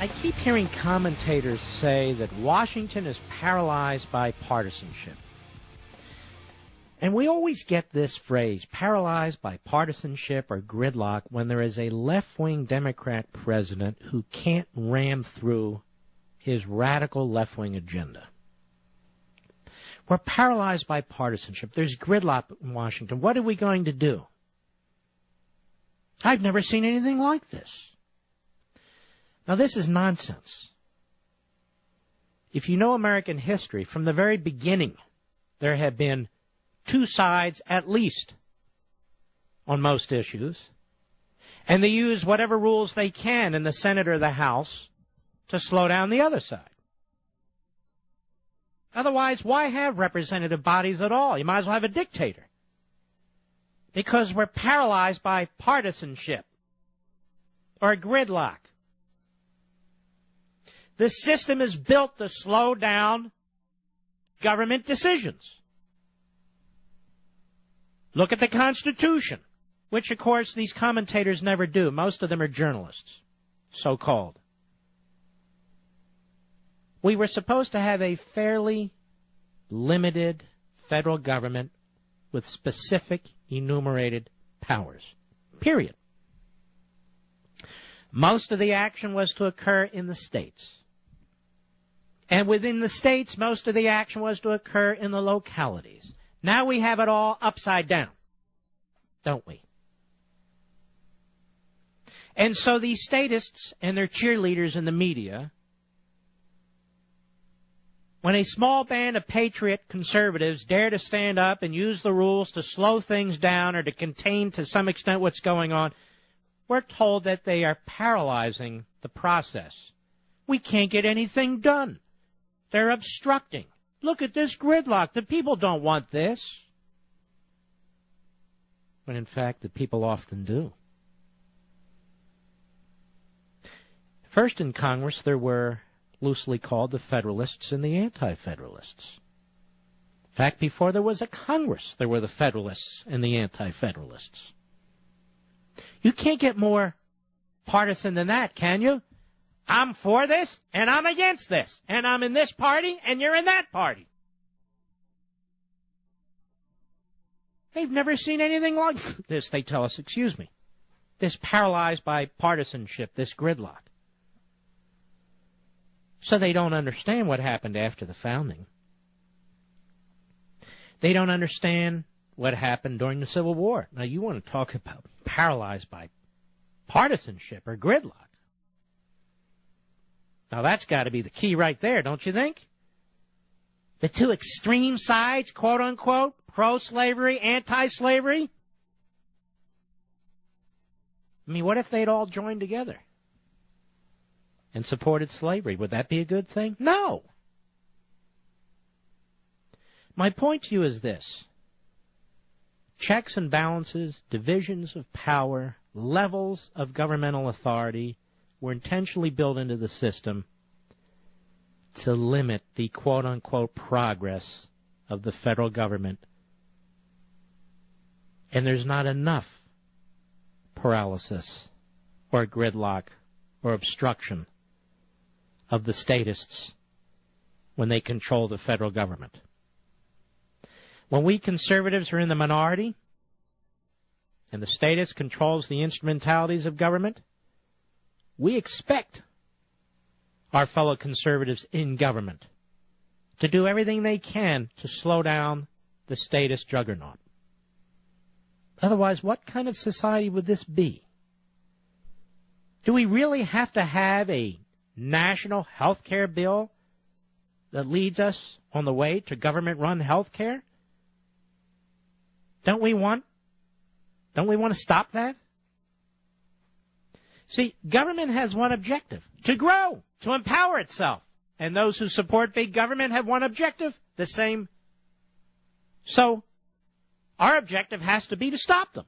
I keep hearing commentators say that Washington is paralyzed by partisanship. And we always get this phrase, paralyzed by partisanship or gridlock, when there is a left-wing Democrat president who can't ram through his radical left-wing agenda. We're paralyzed by partisanship. There's gridlock in Washington. What are we going to do? I've never seen anything like this. Now, this is nonsense. If you know American history, from the very beginning, there have been two sides at least on most issues, and they use whatever rules they can in the Senate or the House to slow down the other side. Otherwise, why have representative bodies at all? You might as well have a dictator. Because we're paralyzed by partisanship or gridlock. The system is built to slow down government decisions. Look at the Constitution, which, of course, these commentators never do. Most of them are journalists, so-called. We were supposed to have a fairly limited federal government with specific enumerated powers, period. Most of the action was to occur in the states. And within the states, most of the action was to occur in the localities. Now we have it all upside down, don't we? And so these statists and their cheerleaders in the media, when a small band of patriot conservatives dare to stand up and use the rules to slow things down or to contain to some extent what's going on, we're told that they are paralyzing the process. We can't get anything done. They're obstructing. Look at this gridlock. The people don't want this. When in fact, the people often do. First in Congress, there were loosely called the Federalists and the Anti-Federalists. In fact, before there was a Congress, there were the Federalists and the Anti-Federalists. You can't get more partisan than that, can you? I'm for this, and I'm against this, and I'm in this party, and you're in that party. They've never seen anything like this, they tell us, this paralyzed by partisanship, this gridlock. So they don't understand what happened after the founding. They don't understand what happened during the Civil War. Now, you want to talk about paralyzed by partisanship or gridlock. Now, that's got to be the key right there, don't you think? The two extreme sides, quote-unquote, pro-slavery, anti-slavery. I mean, what if they'd all joined together and supported slavery? Would that be a good thing? No. My point to you is this. Checks and balances, divisions of power, levels of governmental authority were intentionally built into the system to limit the quote-unquote progress of the federal government. And there's not enough paralysis or gridlock or obstruction of the statists when they control the federal government. When we conservatives are in the minority and the statist controls the instrumentalities of government, we expect our fellow conservatives in government to do everything they can to slow down the statist juggernaut. Otherwise, what kind of society would this be? Do we really have to have a national health care bill that leads us on the way to government-run health care? Don't we want to stop that? See, government has one objective, to grow, to empower itself. And those who support big government have one objective, the same. So, our objective has to be to stop them.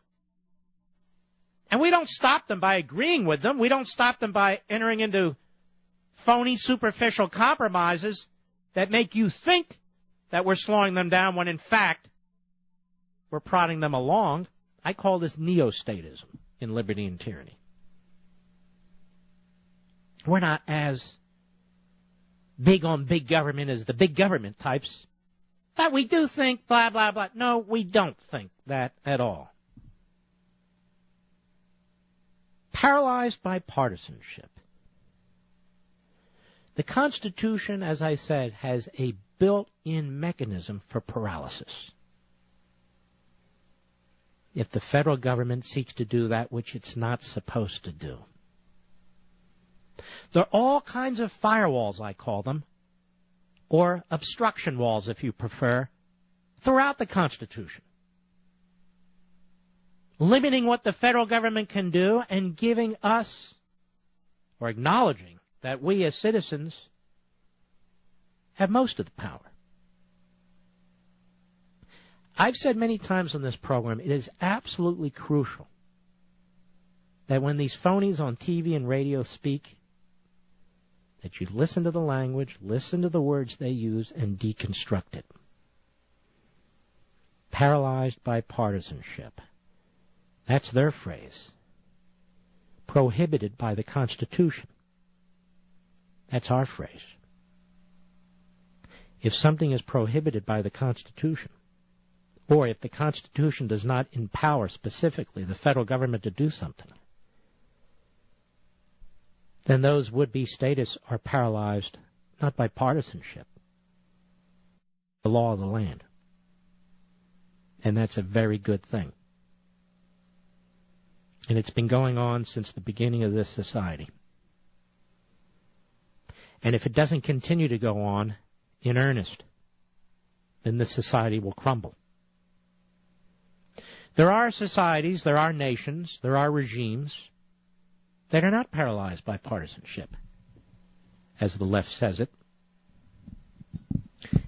And we don't stop them by agreeing with them. We don't stop them by entering into phony, superficial compromises that make you think that we're slowing them down when, in fact, we're prodding them along. I call this neo-statism in Liberty and Tyranny. We're not as big on big government as the big government types. But we do think blah, blah, blah. No, we don't think that at all. Paralyzed by partisanship. The Constitution, as I said, has a built-in mechanism for paralysis. If the federal government seeks to do that which it's not supposed to do. There are all kinds of firewalls, I call them, or obstruction walls, if you prefer, throughout the Constitution, limiting what the federal government can do and giving us, or acknowledging that we as citizens have most of the power. I've said many times on this program, it is absolutely crucial that when these phonies on TV and radio speak, that you listen to the language, listen to the words they use, and deconstruct it. Paralyzed by partisanship. That's their phrase. Prohibited by the Constitution. That's our phrase. If something is prohibited by the Constitution, or if the Constitution does not empower specifically the federal government to do something, then those would-be statists are paralyzed not by partisanship, the law of the land. And that's a very good thing. And it's been going on since the beginning of this society. And if it doesn't continue to go on in earnest, then this society will crumble. There are societies, there are nations, there are regimes that are not paralyzed by partisanship, as the left says it.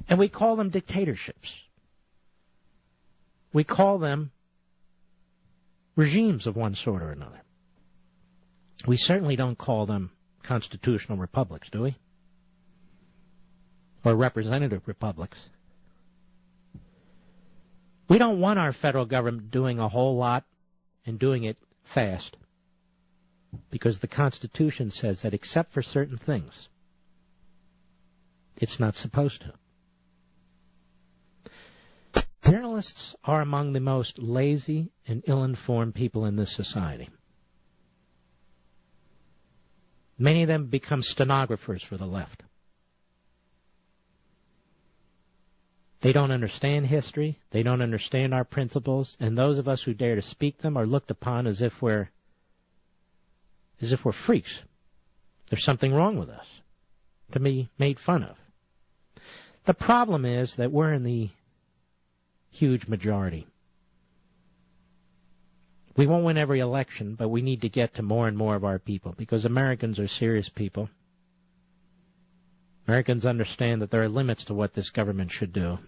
And we call them dictatorships. We call them regimes of one sort or another. We certainly don't call them constitutional republics, do we? Or representative republics. We don't want our federal government doing a whole lot and doing it fast, because the Constitution says that except for certain things, it's not supposed to. Journalists are among the most lazy and ill-informed people in this society. Many of them become stenographers for the left. They don't understand history, they don't understand our principles, and those of us who dare to speak them are looked upon as if we're freaks. There's something wrong with us, to be made fun of. The problem is that we're in the huge majority. We won't win every election, but we need to get to more and more of our people, because Americans are serious people. Americans understand that there are limits to what this government should do.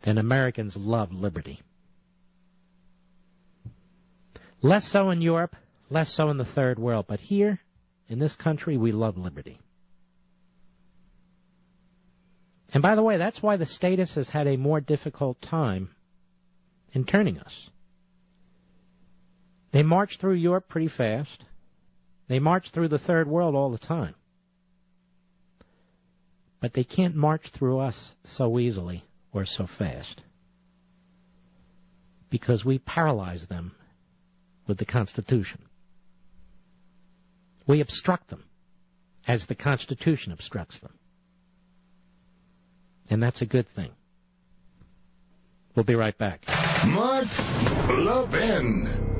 And Americans love liberty. Less so in Europe, less so in the third world, but here, in this country, we love liberty. And by the way, that's why the status has had a more difficult time in turning us. They march through Europe pretty fast. They march through the third world all the time. But they can't march through us so easily or so fast, because we paralyze them with the Constitution. We obstruct them as the Constitution obstructs them. And that's a good thing. We'll be right back. Mark Levin.